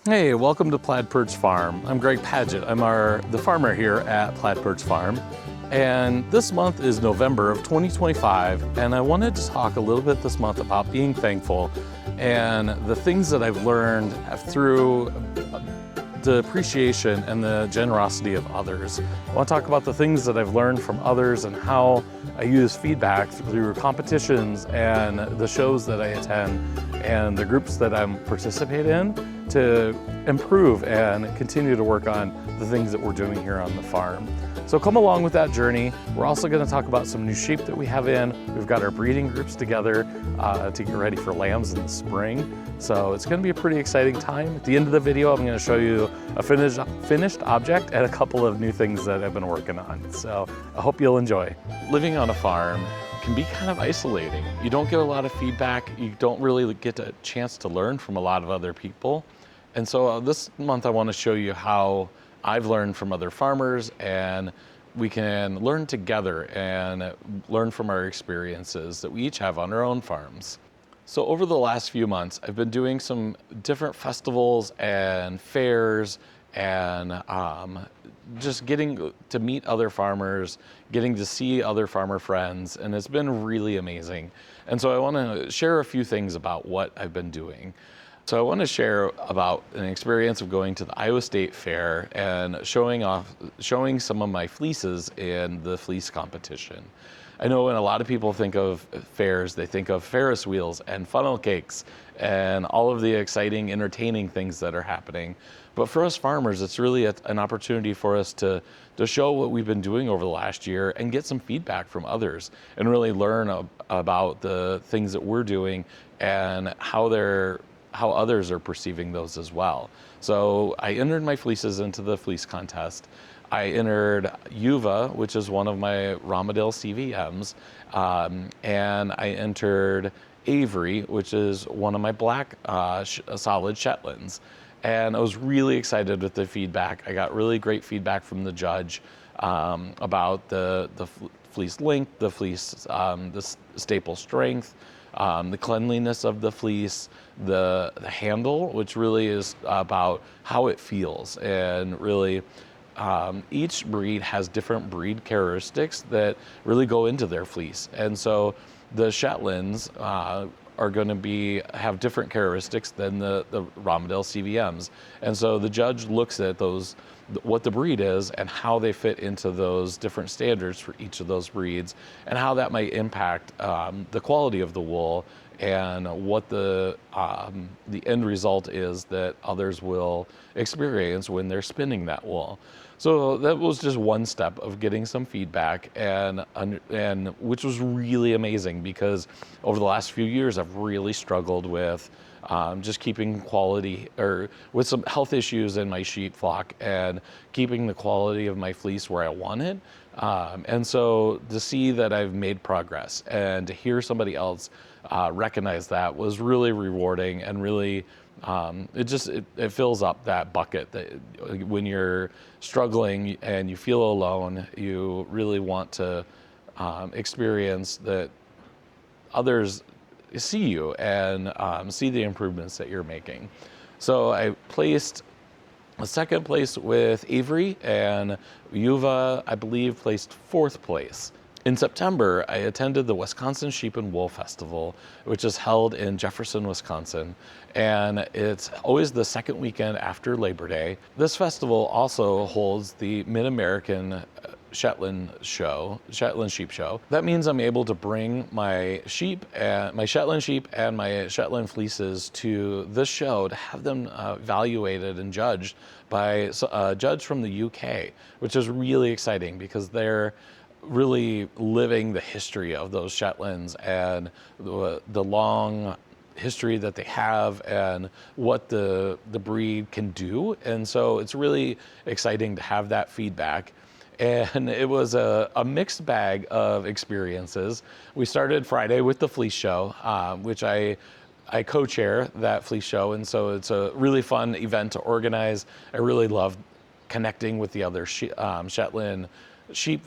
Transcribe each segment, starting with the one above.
Hey, welcome to Plaid Perch Farm. I'm Greg Paget. I'm the farmer here at Plaid Perch Farm. And this month is November of 2025, and I wanted to talk a little bit this month about being thankful and the things that I've learned through the appreciation and the generosity of others. I want to talk about the things that I've learned from others and how I use feedback through competitions and the shows that I attend and the groups that I participate in to improve and continue to work on the things that we're doing here on the farm. So come along with that journey. We're also going to talk about some new sheep that we have in. We've got our breeding groups together to get ready for lambs in the spring. So it's going to be a pretty exciting time. At the end of the video, I'm going to show you a finished object and a couple of new things that I've been working on. So I hope you'll enjoy. Living on a farm can be kind of isolating. You don't get a lot of feedback. You don't really get a chance to learn from a lot of other people. And so this month I want to show you how I've learned from other farmers, and we can learn together and learn from our experiences that we each have on our own farms. So over the last few months, I've been doing some different festivals and fairs and just getting to meet other farmers, getting to see other farmer friends, and it's been really amazing. And so I want to share a few things about what I've been doing. So I want to share about an experience of going to the Iowa State Fair and showing some of my fleeces in the fleece competition. I know when a lot of people think of fairs, they think of Ferris wheels and funnel cakes and all of the exciting, entertaining things that are happening. But for us farmers, it's really an opportunity for us to show what we've been doing over the last year and get some feedback from others and really learn about the things that we're doing and how others are perceiving those as well. So I entered my fleeces into the fleece contest. I entered Uva, which is one of my Romeldale CVMs, and I entered Avery, which is one of my black solid Shetlands. And I was really excited with the feedback. I got really great feedback from the judge about the fleece length, the fleece, the staple strength, the cleanliness of the fleece, the handle, which really is about how it feels. And really, each breed has different breed characteristics that really go into their fleece. And so the Shetlands are going to have different characteristics than the Romeldale CVMs. And so the judge looks at those, what the breed is and how they fit into those different standards for each of those breeds and how that might impact the quality of the wool and what the end result is that others will experience when they're spinning that wool. So that was just one step of getting some feedback, and which was really amazing because over the last few years I've really struggled with just keeping quality, or with some health issues in my sheep flock, and keeping the quality of my fleece where I want it. And so to see that I've made progress and to hear somebody else recognize that was really rewarding, and really it fills up that bucket that when you're struggling and you feel alone, you really want to experience that others see you and see the improvements that you're making. So I placed a second place with Avery, and Uva, I believe, placed fourth place. In September, I attended the Wisconsin Sheep and Wool Festival, which is held in Jefferson, Wisconsin, and it's always the second weekend after Labor Day. This festival also holds the Mid-American Shetland Sheep Show. That means I'm able to bring my Shetland sheep and my Shetland fleeces to this show to have them evaluated and judged by a judge from the UK, which is really exciting because they're really living the history of those Shetlands and the long history that they have and what the breed can do. And so it's really exciting to have that feedback. And it was a mixed bag of experiences. We started Friday with the fleece show, which I co-chair that fleece show. And so it's a really fun event to organize. I really love connecting with the other Shetland sheep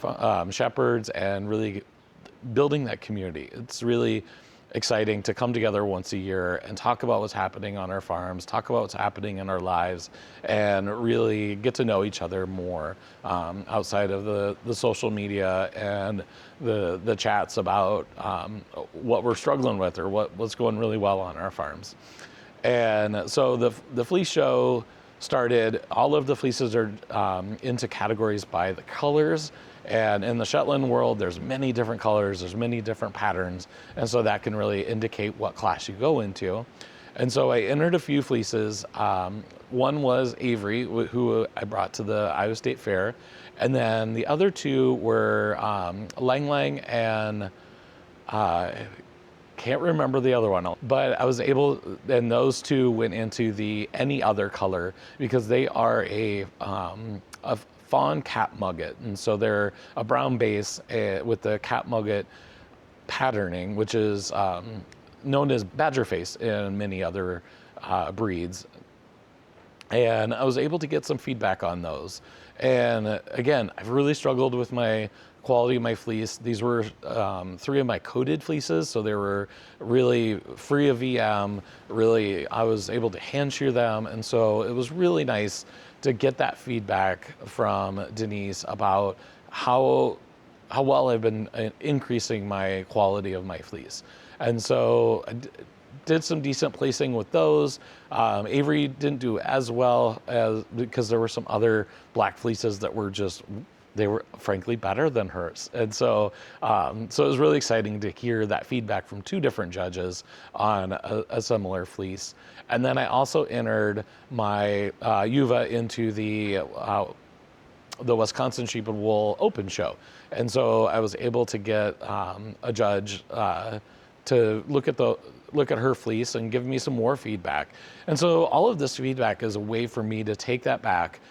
shepherds and really building that community. exciting to come together once a year and talk about what's happening on our farms, talk about what's happening in our lives, and really get to know each other more outside of the social media and the chats about what we're struggling with or what's going really well on our farms. And so the fleece show started. All of the fleeces are into categories by the colors. And in the Shetland world, there's many different colors, there's many different patterns. And so that can really indicate what class you go into. And so I entered a few fleeces. One was Avery, who I brought to the Iowa State Fair. And then the other two were Lang Lang and can't remember the other one, but I was able, and those two went into the any other color because they are a fawn cap mugget, and so they're a brown base with the cap mugget patterning, which is known as badger face in many other breeds. And I was able to get some feedback on those. And again, I've really struggled with my quality of my fleece. These were 3 of my coated fleeces, so they were really free of VM. Really, I was able to hand shear them, and so it was really nice to get that feedback from Denise about how well I've been increasing my quality of my fleece. And so I did some decent placing with those. Avery didn't do as well because there were some other black fleeces that were they were frankly better than hers. And so it was really exciting to hear that feedback from 2 different judges on a similar fleece. And then I also entered my Uva into the Wisconsin Sheep and Wool Open Show. And so I was able to get a judge to look at her fleece and give me some more feedback. And so all of this feedback is a way for me to take that back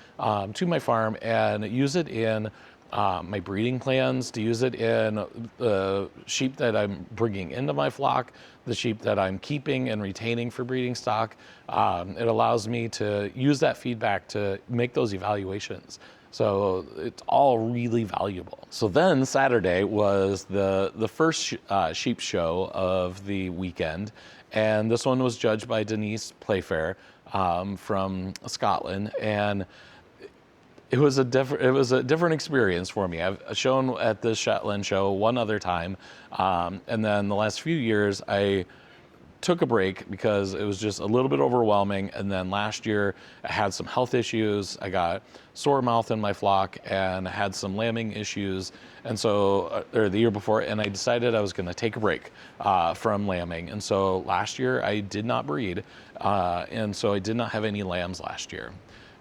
to my farm and use it in my breeding plans, to use it in the sheep that I'm bringing into my flock, the sheep that I'm keeping and retaining for breeding stock. It allows me to use that feedback to make those evaluations. So it's all really valuable. So then Saturday was the first sheep show of the weekend. And this one was judged by Denise Playfair from Scotland. And it was a different experience for me. I've shown at the Shetland show one other time. And then the last few years, I took a break because it was just a little bit overwhelming. And then last year I had some health issues. I got sore mouth in my flock and had some lambing issues. And so, or the year before, and I decided I was going to take a break from lambing. And so last year I did not breed. And so I did not have any lambs last year,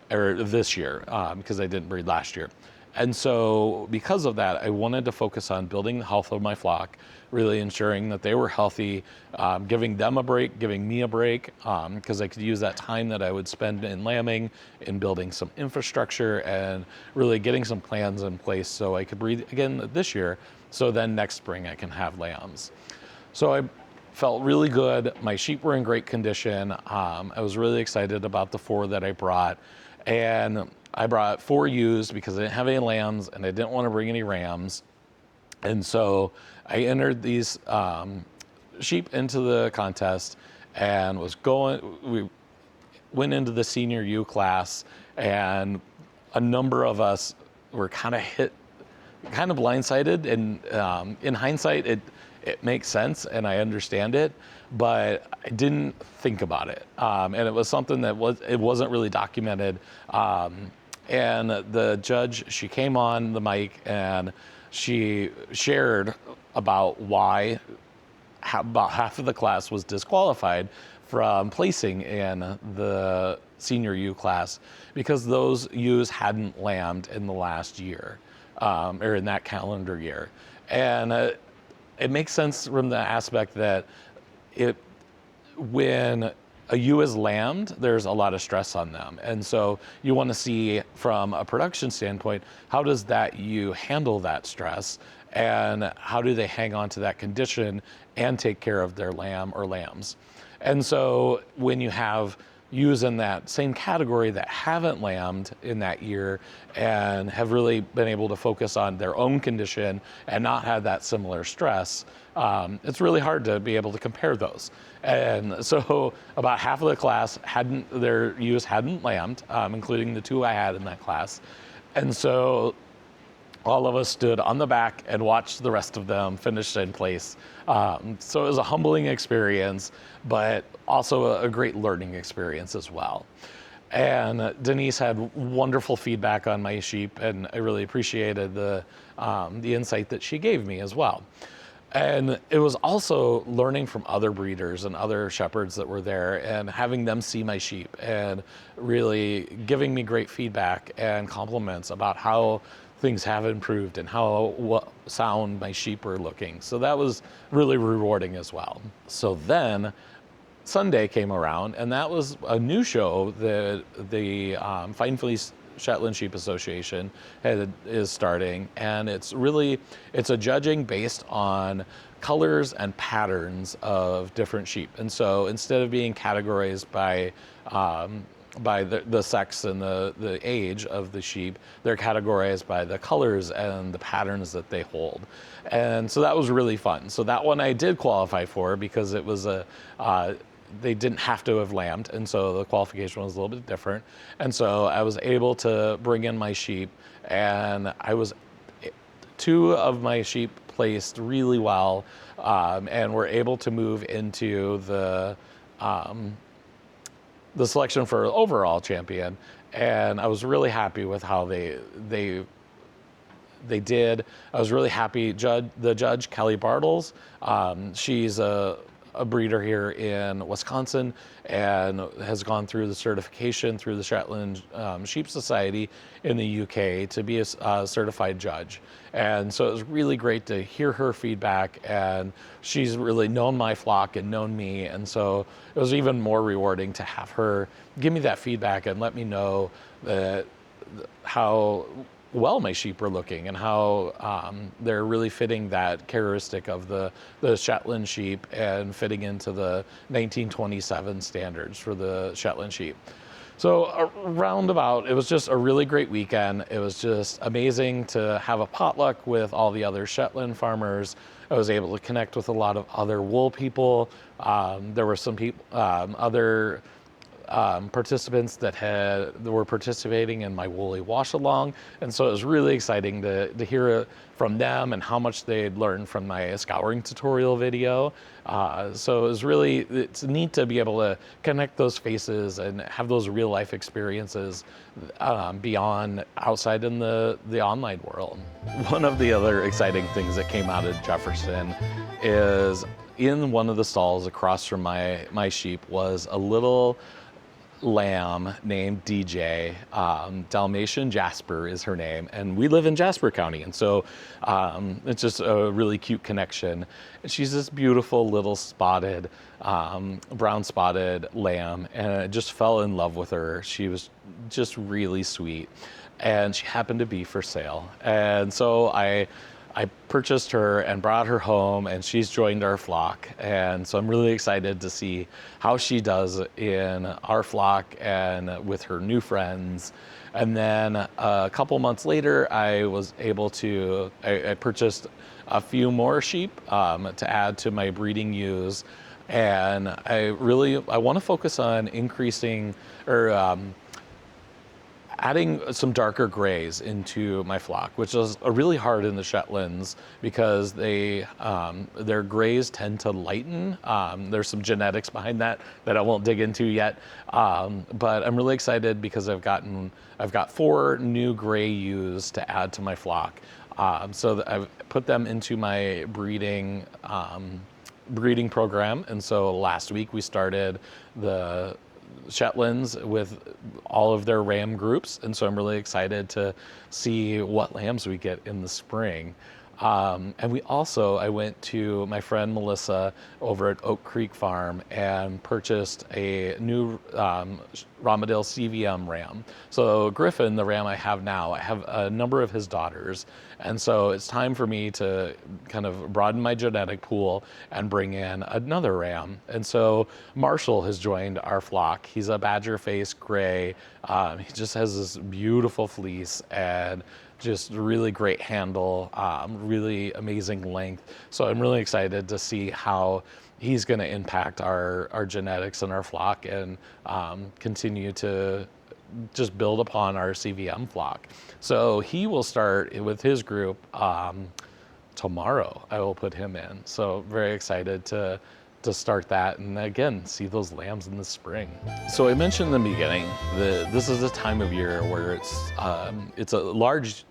or this year, because I didn't breed last year. And so because of that, I wanted to focus on building the health of my flock, really ensuring that they were healthy, giving them a break, giving me a break, because I could use that time that I would spend in lambing, in building some infrastructure and really getting some plans in place so I could breed again this year, so then next spring I can have lambs. So I felt really good. My sheep were in great condition. I was really excited about the 4 that I brought. And I brought 4 ewes because I didn't have any lambs and I didn't want to bring any rams. And so I entered these sheep into the contest and we went into the senior ewe class, and a number of us were kind of blindsided. And in hindsight, it makes sense and I understand it, but I didn't think about it. And it was something that wasn't really documented. And the judge, she came on the mic and she shared about why about half of the class was disqualified from placing in the senior ewe class because those ewes hadn't lambed in the last year, or in that calendar year. And it makes sense from the aspect that when a ewe is lambed, there's a lot of stress on them. And so you want to see from a production standpoint, how does that ewe handle that stress? And how do they hang on to that condition and take care of their lamb or lambs? And so when you have ewes in that same category that haven't lambed in that year and have really been able to focus on their own condition and not had that similar stress, it's really hard to be able to compare those. And so about half of the class their ewes hadn't lambed, including the 2 I had in that class. And so all of us stood on the back and watched the rest of them finish in place. So it was a humbling experience, but also a great learning experience as well. And Denise had wonderful feedback on my sheep, and I really appreciated the insight that she gave me as well. And it was also learning from other breeders and other shepherds that were there and having them see my sheep and really giving me great feedback and compliments about how things have improved and how sound my sheep are looking. So that was really rewarding as well. So then Sunday came around, and that was a new show that the Fine Fleece Shetland Sheep Association is starting, and it's a judging based on colors and patterns of different sheep. And so instead of being categorized by the sex and the age of the sheep, they're categorized by the colors and the patterns that they hold. And so that was really fun. So that one I did qualify for because it was they didn't have to have lambed, and so the qualification was a little bit different. And so I was able to bring in my sheep, and 2 of my sheep placed really well, and were able to move into the selection for overall champion. And I was really happy with how they did. I was really happy. The judge, Kelly Bartles, she's a breeder here in Wisconsin and has gone through the certification through the Shetland Sheep Society in the UK to be a certified judge. And so it was really great to hear her feedback, and she's really known my flock and known me. And so it was even more rewarding to have her give me that feedback and let me know that how well my sheep are looking and how they're really fitting that characteristic of the Shetland sheep and fitting into the 1927 standards for the Shetland sheep. So roundabout, it was just a really great weekend. It was just amazing to have a potluck with all the other Shetland farmers. I was able to connect with a lot of other wool people. There were some people, other participants that were participating in my woolly wash along, and so it was really exciting to hear from them and how much they'd learned from my scouring tutorial video. So it's neat to be able to connect those faces and have those real life experiences beyond outside in the online world. One of the other exciting things that came out of Jefferson is in one of the stalls across from my sheep was a little lamb named DJ. Dalmatian Jasper is her name, and we live in Jasper County, and so it's just a really cute connection. And she's this beautiful little spotted, brown spotted lamb, and I just fell in love with her. She was just really sweet, and she happened to be for sale. And so I purchased her and brought her home, and she's joined our flock. And so I'm really excited to see how she does in our flock and with her new friends. And then a couple months later, I purchased a few more sheep to add to my breeding ewes. And I want to focus on increasing adding some darker grays into my flock, which is really hard in the Shetlands because their grays tend to lighten. There's some genetics behind that I won't dig into yet, but I'm really excited because I've got 4 new gray ewes to add to my flock. So I've put them into my breeding program, and so last week we started the Shetlands with all of their ram groups, and so I'm really excited to see what lambs we get in the spring. And I went to my friend Melissa over at Oak Creek Farm and purchased a new Romeldale CVM ram. So Griffin, the ram I have now, I have a number of his daughters. And so it's time for me to kind of broaden my genetic pool and bring in another ram. And so Marshall has joined our flock. He's a badger face gray. He just has this beautiful fleece and just really great handle, really amazing length. So I'm really excited to see how he's going to impact our genetics and our flock and continue to just build upon our CVM flock. So he will start with his group tomorrow. I will put him in. So very excited to start that and again see those lambs in the spring. So I mentioned in the beginning that this is a time of year where it's a large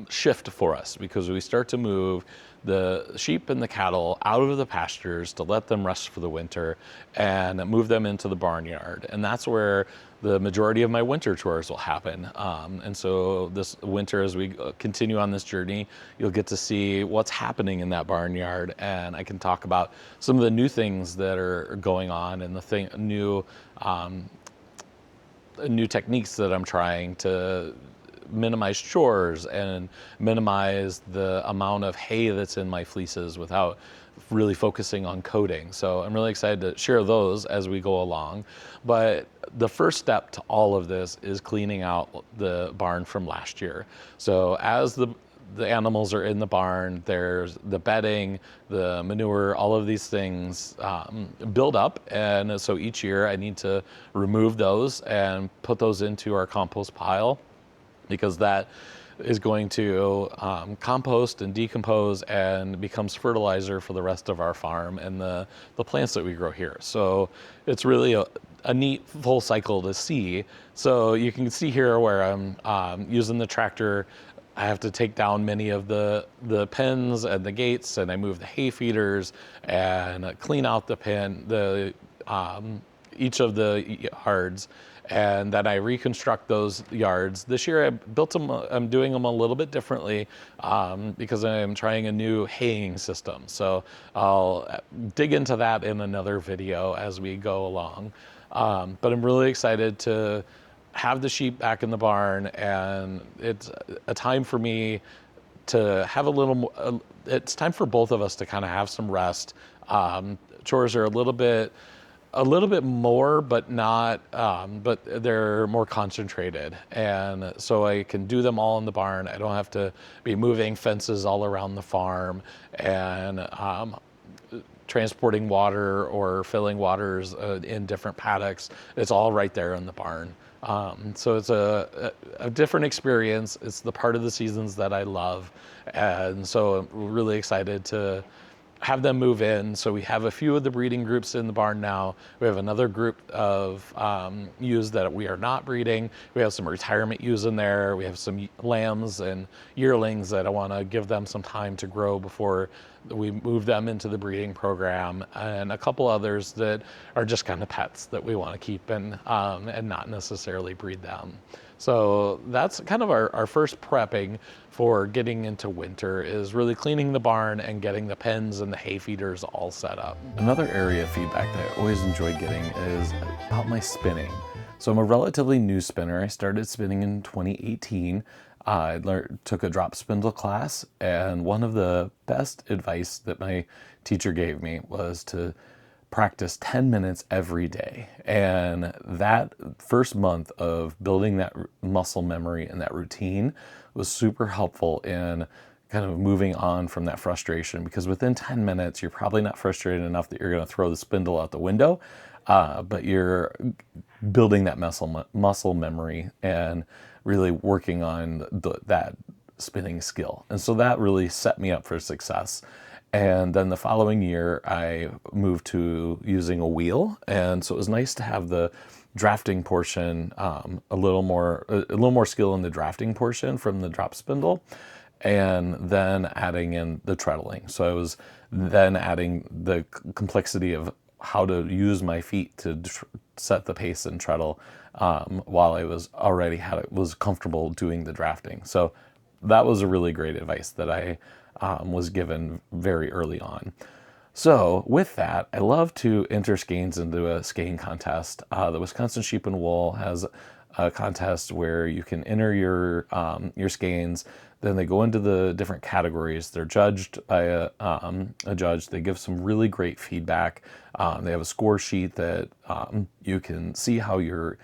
shift for us because we start to move the sheep and the cattle out of the pastures to let them rest for the winter and move them into the barnyard. And that's where the majority of my winter chores will happen. And so this winter, as we continue on this journey, you'll get to see what's happening in that barnyard. And I can talk about some of the new things that are going on and new techniques that I'm trying to minimize chores and minimize the amount of hay that's in my fleeces without really focusing on coding. So I'm really excited to share those as we go along. But the first step to all of this is cleaning out the barn from last year. So as the animals are in the barn, there's the bedding, the manure, all of these things build up. And so each year I need to remove those and put those into our compost pile, because that is going to compost and decompose and becomes fertilizer for the rest of our farm and the plants that we grow here. So it's really a neat full cycle to see. So you can see here where I'm using the tractor. I have to take down many of the pens and the gates, and I move the hay feeders and clean out the pen, each of the yards. And then I reconstruct those yards. This year I'm doing them a little bit differently because I'm trying a new haying system. So I'll dig into that in another video as we go along. But I'm really excited to have the sheep back in the barn, and it's a time for me to have a little more, it's time for both of us to kind of have some rest. Chores are a little bit more, but not, but they're more concentrated. And so I can do them all in the barn. I don't have to be moving fences all around the farm and transporting water or filling waters in different paddocks. It's all right there in the barn. So it's a different experience. It's the part of the seasons that I love. And so I'm really excited to have them move in. So we have a few of the breeding groups in the barn now. We have another group of ewes that we are not breeding. We have some retirement ewes in there. We have some lambs and yearlings that I want to give them some time to grow before we move them into the breeding program, and a couple others that are just kind of pets that we want to keep and not necessarily breed them. So that's kind of our first prepping for getting into winter, is really cleaning the barn and getting the pens and the hay feeders all set up. Another area of feedback that I always enjoy getting is about my spinning. So I'm a relatively new spinner. I started spinning in 2018. I took a drop spindle class, and one of the best advice that my teacher gave me was to practice 10 minutes every day. And that first month of building that muscle memory and that routine was super helpful in kind of moving on from that frustration, because within 10 minutes, you're probably not frustrated enough that you're going to throw the spindle out the window, but you're building that muscle memory and really working on that spinning skill. And so that really set me up for success. And then the following year, I moved to using a wheel. And so it was nice to have the drafting portion, a little more skill in the drafting portion from the drop spindle, and then adding in the treadling. So I was then adding the complexity of how to use my feet to set the pace and treadle while I was comfortable doing the drafting. So that was a really great advice that I was given very early on. So with that, I love to enter skeins into a skein contest. The Wisconsin Sheep and Wool has a contest where you can enter your skeins. Then they go into the different categories. They're judged by a judge. They give some really great feedback. They have a score sheet that you can see how you're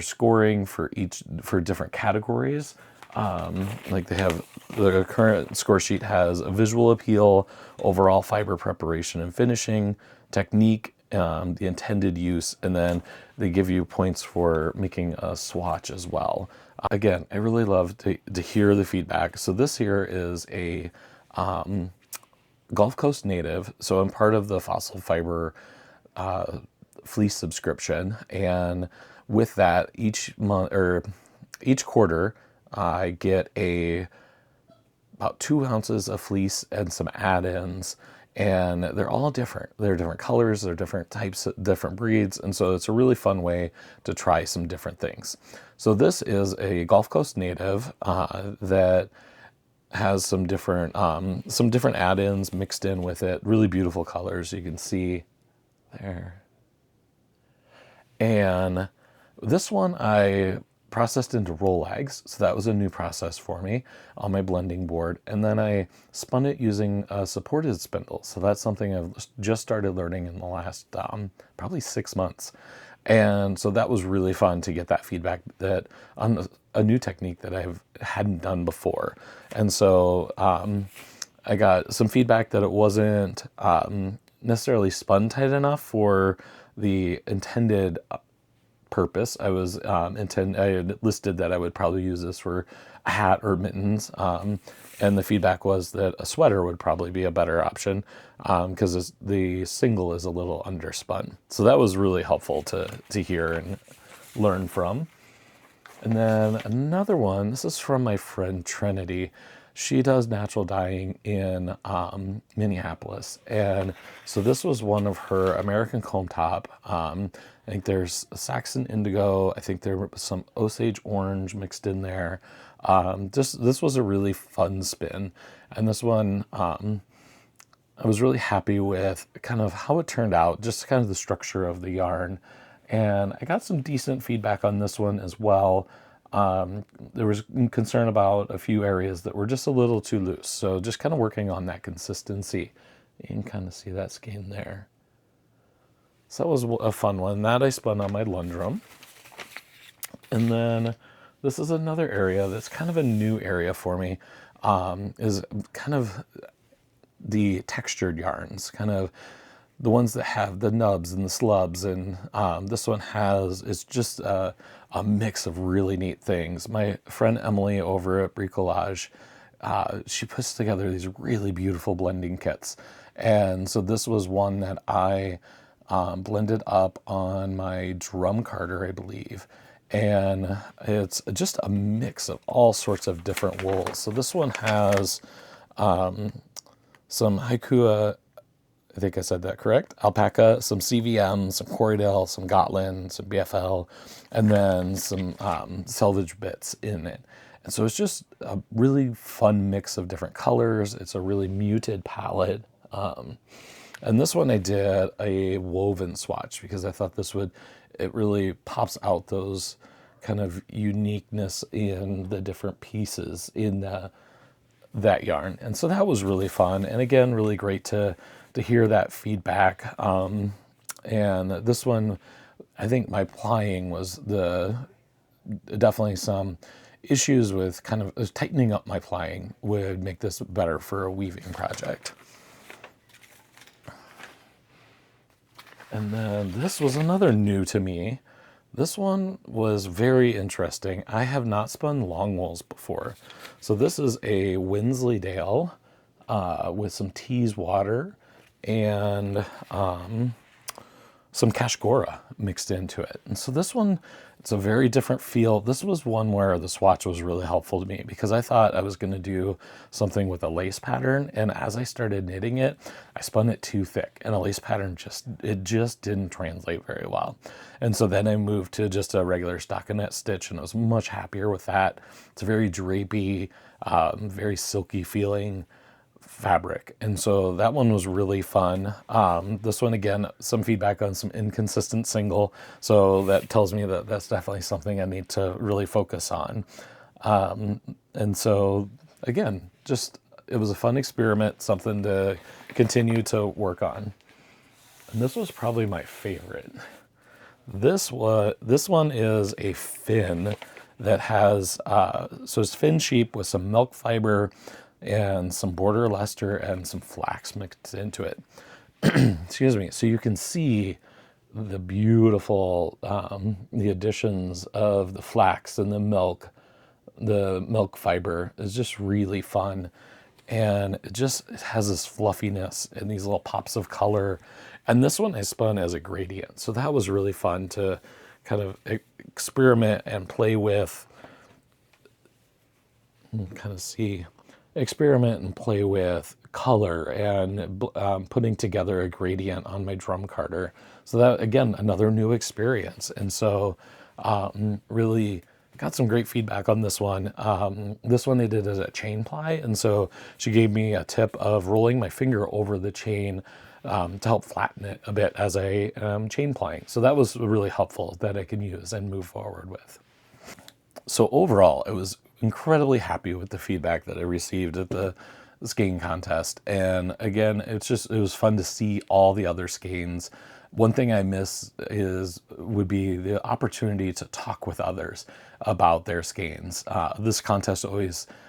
scoring for different categories. Like they have the current score sheet has a visual appeal, overall fiber preparation and finishing, technique, the intended use, and then they give you points for making a swatch as well. Again, I really love to hear the feedback. So this here is a Gulf Coast native. So I'm part of the Fossil Fiber fleece subscription, and with that, each month or each quarter, I get about 2 ounces of fleece and some add-ins, and they're all different. They're different colors, they're different types, different breeds, and so it's a really fun way to try some different things. So this is a Gulf Coast native that has some different add-ins mixed in with it. Really beautiful colors, you can see there. And this one I processed into roll eggs, so that was a new process for me on my blending board. And then I spun it using a supported spindle. So that's something I've just started learning in the last probably 6 months. And so that was really fun to get that feedback that on a new technique that I hadn't done before. And so I got some feedback that it wasn't necessarily spun tight enough for the intended purpose. I had listed that I would probably use this for a hat or mittens, and the feedback was that a sweater would probably be a better option because the single is a little underspun. So that was really helpful to hear and learn from. And then another one, this is from my friend Trinity. She does natural dyeing in Minneapolis. And so this was one of her American comb top. I think there's Saxon indigo. I think there was some Osage orange mixed in there. This was a really fun spin. And this one, I was really happy with kind of how it turned out, just kind of the structure of the yarn. And I got some decent feedback on this one as well. There was concern about a few areas that were just a little too loose. So just kind of working on that consistency. You can kind of see that skein there. So that was a fun one. That I spun on my Lundrum. And then this is another area that's kind of a new area for me, is kind of the textured yarns, kind of the ones that have the nubs and the slubs. And this one it's just a mix of really neat things. My friend Emily over at Bricolage, she puts together these really beautiful blending kits. And so this was one that I blended up on my drum carder, I believe. And it's just a mix of all sorts of different wools. So this one has some Haikua, I think I said that correct, alpaca, some CVM, some Corriedale, some Gotland, some BFL, and then some selvage bits in it. And so it's just a really fun mix of different colors. It's a really muted palette. And this one I did a woven swatch because I thought it really pops out those kind of uniqueness in the different pieces in that yarn. And so that was really fun. And again, really great to hear that feedback. And this one, I think my plying was definitely some issues with kind of tightening up my plying would make this better for a weaving project. And then this was another new to me. This one was very interesting. I have not spun long wools before. So this is a Wensleydale with some Teeswater and some Kashgora mixed into it. And so this one, it's a very different feel. This was one where the swatch was really helpful to me because I thought I was going to do something with a lace pattern. And as I started knitting it, I spun it too thick and a lace pattern just didn't translate very well. And so then I moved to just a regular stockinette stitch and I was much happier with that. It's very drapey, very silky feeling. fabric. And so that one was really fun. This one, again, some feedback on some inconsistent single. So that tells me that that's definitely something I need to really focus on. And so again, just, it was a fun experiment, something to continue to work on. And this was probably my favorite. This one is a fin that has, so it's fin sheep with some milk fiber and some border Leicester and some flax mixed into it. Excuse me. So you can see the beautiful, the additions of the flax and the milk fiber is just really fun. And it has this fluffiness and these little pops of color. And this one I spun as a gradient. So that was really fun to kind of experiment and play with, experiment and play with color and putting together a gradient on my drum carder. So that, again, another new experience. And so really got some great feedback on this one. This one they did as a chain ply. And so she gave me a tip of rolling my finger over the chain to help flatten it a bit as I am chain plying. So that was really helpful that I can use and move forward with. So overall, I was incredibly happy with the feedback that I received at the skein contest. And again, it was fun to see all the other skeins. One thing I miss would be the opportunity to talk with others about their skeins. This contest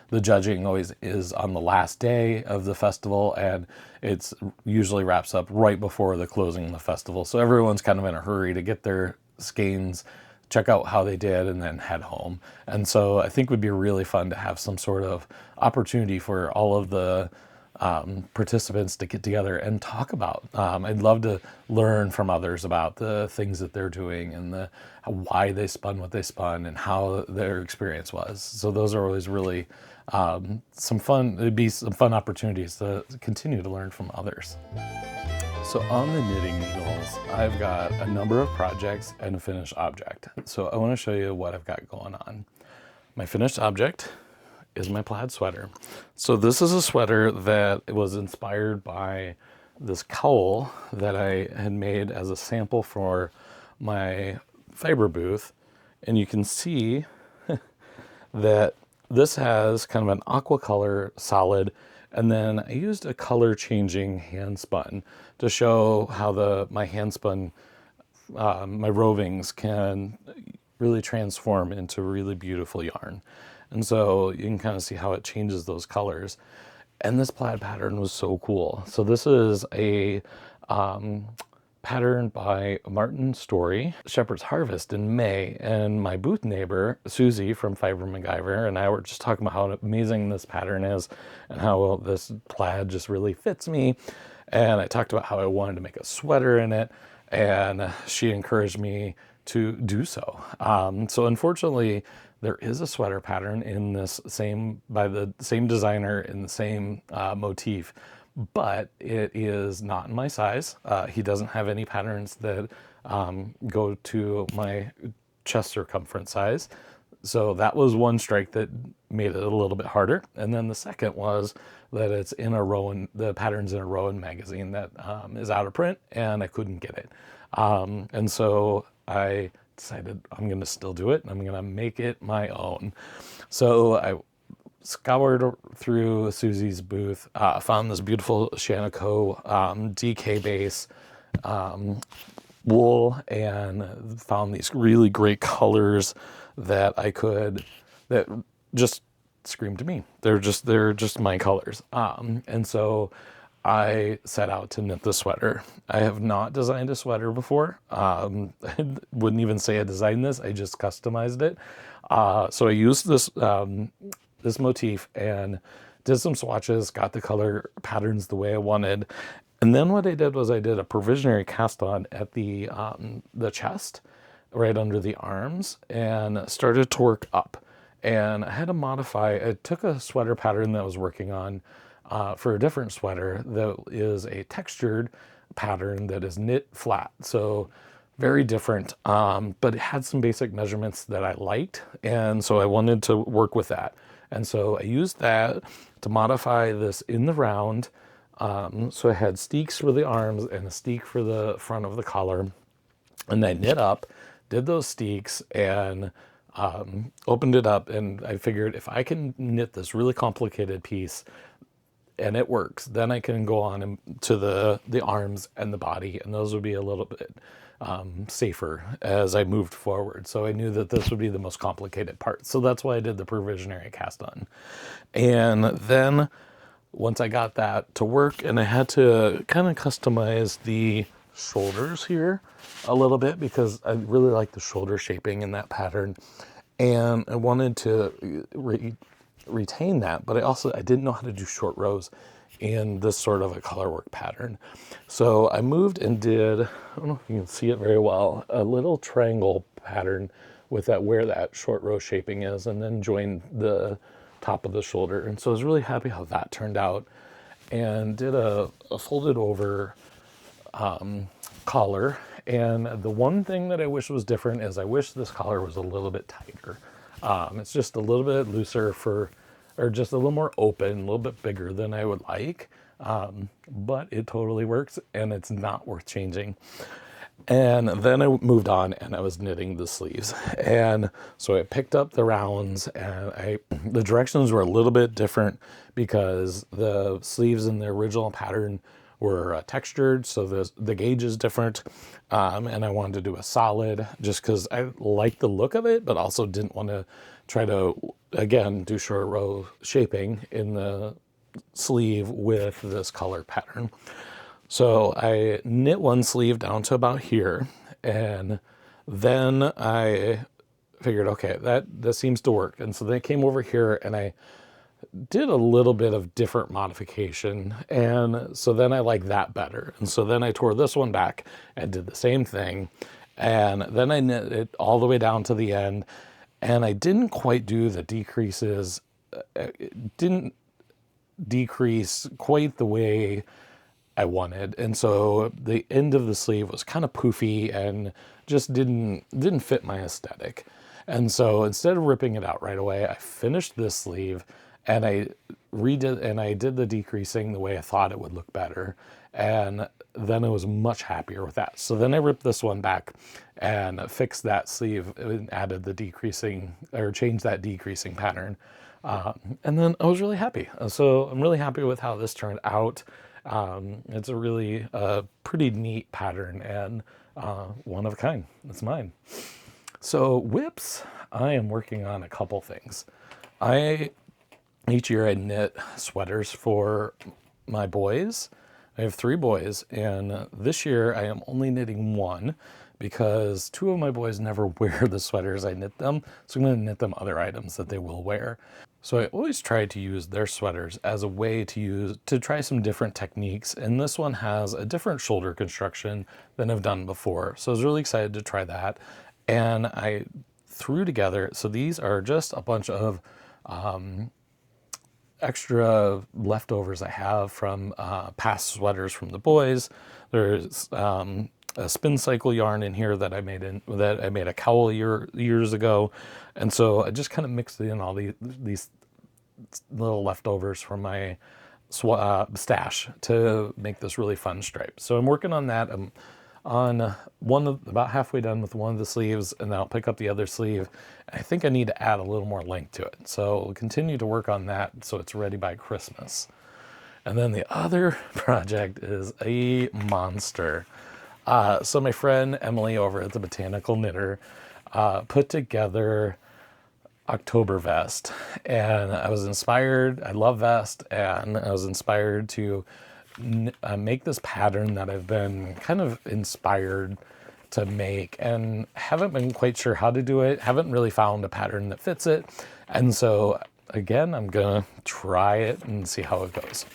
the judging always is on the last day of the festival, and it's usually wraps up right before the closing of the festival. So everyone's kind of in a hurry to get their skeins, check out how they did, and then head home. And so I think it would be really fun to have some sort of opportunity for all of the participants to get together and talk about. I'd love to learn from others about the things that they're doing and why they spun what they spun and how their experience was. So those are always really some fun. It'd be some fun opportunities to continue to learn from others. So on the knitting needles, I've got a number of projects and a finished object. So I want to show you what I've got going on. My finished object is my plaid sweater. So this is a sweater that was inspired by this cowl that I had made as a sample for my fiber booth. And you can see that this has kind of an aqua color solid, and then I used a color changing hand spun to show how my hand spun, my rovings can really transform into really beautiful yarn. And so you can kind of see how it changes those colors. And this plaid pattern was so cool. So this is a pattern by Martin Story, Shepherd's Harvest in May. And my booth neighbor, Susie from Fiber MacGyver, and I were just talking about how amazing this pattern is and how this plaid just really fits me. And I talked about how I wanted to make a sweater in it, and she encouraged me to do so. So unfortunately, there is a sweater pattern in this by the same designer in the same motif, but it is not in my size. He doesn't have any patterns that go to my chest circumference size. So that was one strike that made it a little bit harder. And then the second was that it's in the pattern's in a Rowan magazine that is out of print, and I couldn't get it. And so I decided I'm going to still do it, and I'm going to make it my own. So I scoured through Susie's booth, found this beautiful Shanaco DK base wool, and found these really great colors that just screamed to me. They're just my colors. And so I set out to knit the sweater. I have not designed a sweater before. I wouldn't even say I designed this. I just customized it. So I used this motif and did some swatches, got the color patterns the way I wanted. And then what I did was I did a provisionary cast on at the chest, right under the arms, and started to work up. And I had to I took a sweater pattern that I was working on for a different sweater that is a textured pattern that is knit flat. So very different, but it had some basic measurements that I liked. And so I wanted to work with that. And so I used that to modify this in the round. So I had steeks for the arms and a steek for the front of the collar. And I knit up, did those steeks, and opened it up. And I figured if I can knit this really complicated piece and it works, then I can go on to the arms and the body, and those would be a little bit safer as I moved forward. So I knew that this would be the most complicated part. So that's why I did the provisionary cast on. And then once I got that to work, and I had to kind of customize the shoulders here a little bit because I really like the shoulder shaping in that pattern, and I wanted to retain that, but I didn't know how to do short rows in this sort of a color work pattern. So I moved and did, I don't know if you can see it very well, a little triangle pattern with that where that short row shaping is, and then joined the top of the shoulder. And so I was really happy how that turned out, and did a folded over collar. And the one thing that I wish was different is I wish this collar was a little bit tighter. It's just a little bit looser or just a little more open, a little bit bigger than I would like. But it totally works, and it's not worth changing. And then I moved on and I was knitting the sleeves. And so I picked up the rounds, and the directions were a little bit different because the sleeves in the original pattern were textured, so the gauge is different. And I wanted to do a solid just because I liked the look of it, but also didn't want to try to, again, do short row shaping in the sleeve with this color pattern. So I knit one sleeve down to about here, and then I figured, okay, that seems to work. And so then I came over here and I did a little bit of different modification, and so then I like that better. And so then I tore this one back and did the same thing, and then I knit it all the way down to the end, and I didn't quite do the decreases. It didn't decrease quite the way I wanted, and so the end of the sleeve was kind of poofy and just didn't fit my aesthetic. And so instead of ripping it out right away, I finished this sleeve and I did the decreasing the way I thought it would look better, and then I was much happier with that. So then I ripped this one back and fixed that sleeve and added the decreasing, or changed that decreasing pattern, and then I was really happy. So I'm really happy with how this turned out. It's a really pretty neat pattern, and one of a kind. It's mine. So whips, I am working on a couple things. Each year I knit sweaters for my boys. I have 3 boys, and this year I am only knitting one because 2 of my boys never wear the sweaters I knit them, so I'm going to knit them other items that they will wear. So I always try to use their sweaters as a way to try some different techniques, and this one has a different shoulder construction than I've done before. So I was really excited to try that, and I threw together, so these are just a bunch of extra leftovers I have from past sweaters from the boys. There's a spin cycle yarn in here that I made a cowl years ago, and so I just kind of mixed in all these little leftovers from my stash to make this really fun stripe. So I'm working on that. I'm on about halfway done with one of the sleeves, and then I'll pick up the other sleeve. I think I need to add a little more length to it, so we'll continue to work on that so it's ready by Christmas. And then the other project is a monster. So my friend Emily over at the Botanical Knitter put together October vest, and I was inspired. I love vest, and I was inspired to make this pattern that I've been kind of inspired to make and haven't been quite sure how to do it. Haven't really found a pattern that fits it, and so again I'm gonna try it and see how it goes.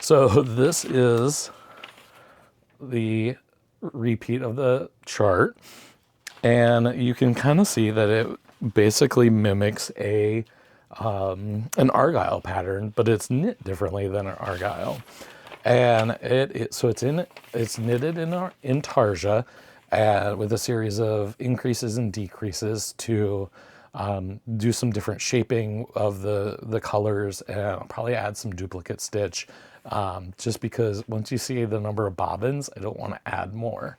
So this is the repeat of the chart, and you can kind of see that it basically mimics an argyle pattern, but it's knit differently than an argyle. And it's knitted in tarsia with a series of increases and decreases to do some different shaping of the colors, and I'll probably add some duplicate stitch, just because once you see the number of bobbins, I don't want to add more.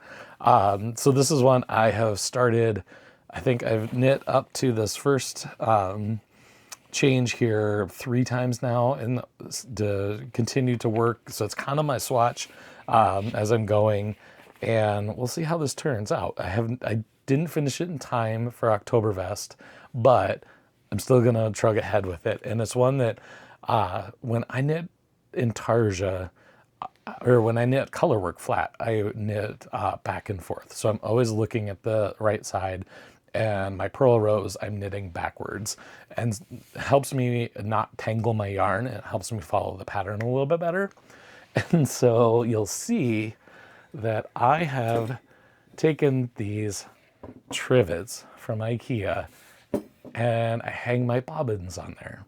So this is one I have started. I think I've knit up to this first change here 3 times now, and to continue to work. So it's kind of my swatch as I'm going, and we'll see how this turns out. I didn't finish it in time for Oktoberfest, but I'm still gonna trug ahead with it. And it's one that when I knit intarsia, or when I knit colorwork flat, I knit back and forth. So I'm always looking at the right side, and my purl rows I'm knitting backwards, and it helps me not tangle my yarn. It helps me follow the pattern a little bit better. And so you'll see that I have taken these trivets from IKEA and I hang my bobbins on there.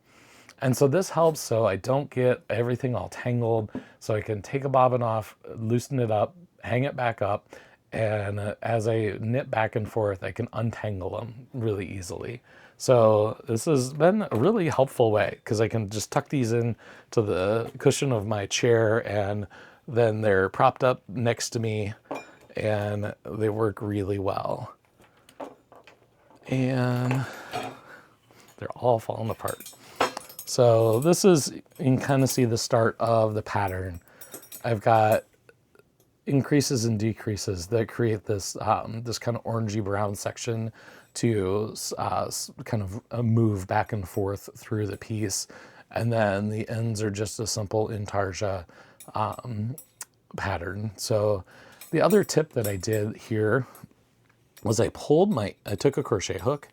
And so this helps so I don't get everything all tangled, so I can take a bobbin off, loosen it up, hang it back up, and as I knit back and forth, I can untangle them really easily. So this has been a really helpful way, because I can just tuck these in to the cushion of my chair, and then they're propped up next to me, and they work really well. And they're all falling apart. So this is, you can kind of see the start of the pattern. I've got increases and decreases that create this this kind of orangey brown section to kind of move back and forth through the piece. And then the ends are just a simple intarsia pattern. So the other tip that I did here was I took a crochet hook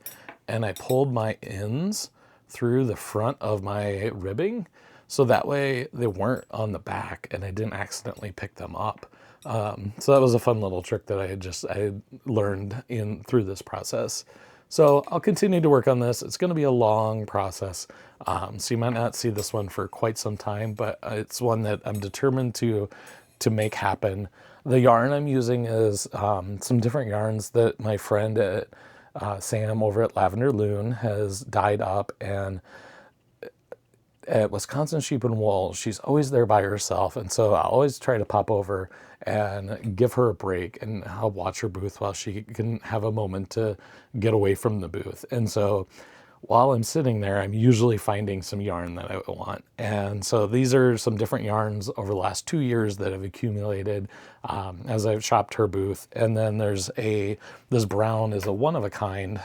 and I pulled my ends through the front of my ribbing, so that way they weren't on the back and I didn't accidentally pick them up. So that was a fun little trick that I learned through this process. So I'll continue to work on this. It's going to be a long process, so you might not see this one for quite some time, but it's one that I'm determined to make happen. The yarn I'm using is some different yarns that my friend at Sam over at Lavender Loon has dyed up, and at Wisconsin Sheep and Wool, she's always there by herself, and so I always try to pop over and give her a break and help watch her booth while she can have a moment to get away from the booth. And so while I'm sitting there, I'm usually finding some yarn that I want. And so these are some different yarns over the last 2 years that have accumulated as I've shopped her booth. And then there's this brown is a one-of-a-kind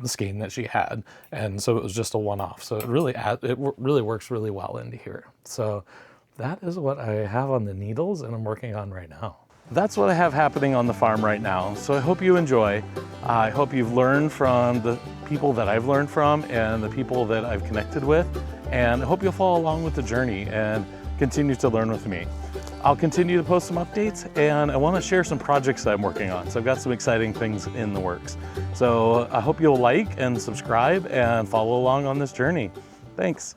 skein that she had. And so it was just a one-off. So it really works really well into here. So that is what I have on the needles and I'm working on right now. That's what I have happening on the farm right now. So I hope you enjoy. I hope you've learned from the people that I've learned from and the people that I've connected with. And I hope you'll follow along with the journey and continue to learn with me. I'll continue to post some updates, and I want to share some projects that I'm working on. So I've got some exciting things in the works. So I hope you'll like and subscribe and follow along on this journey. Thanks.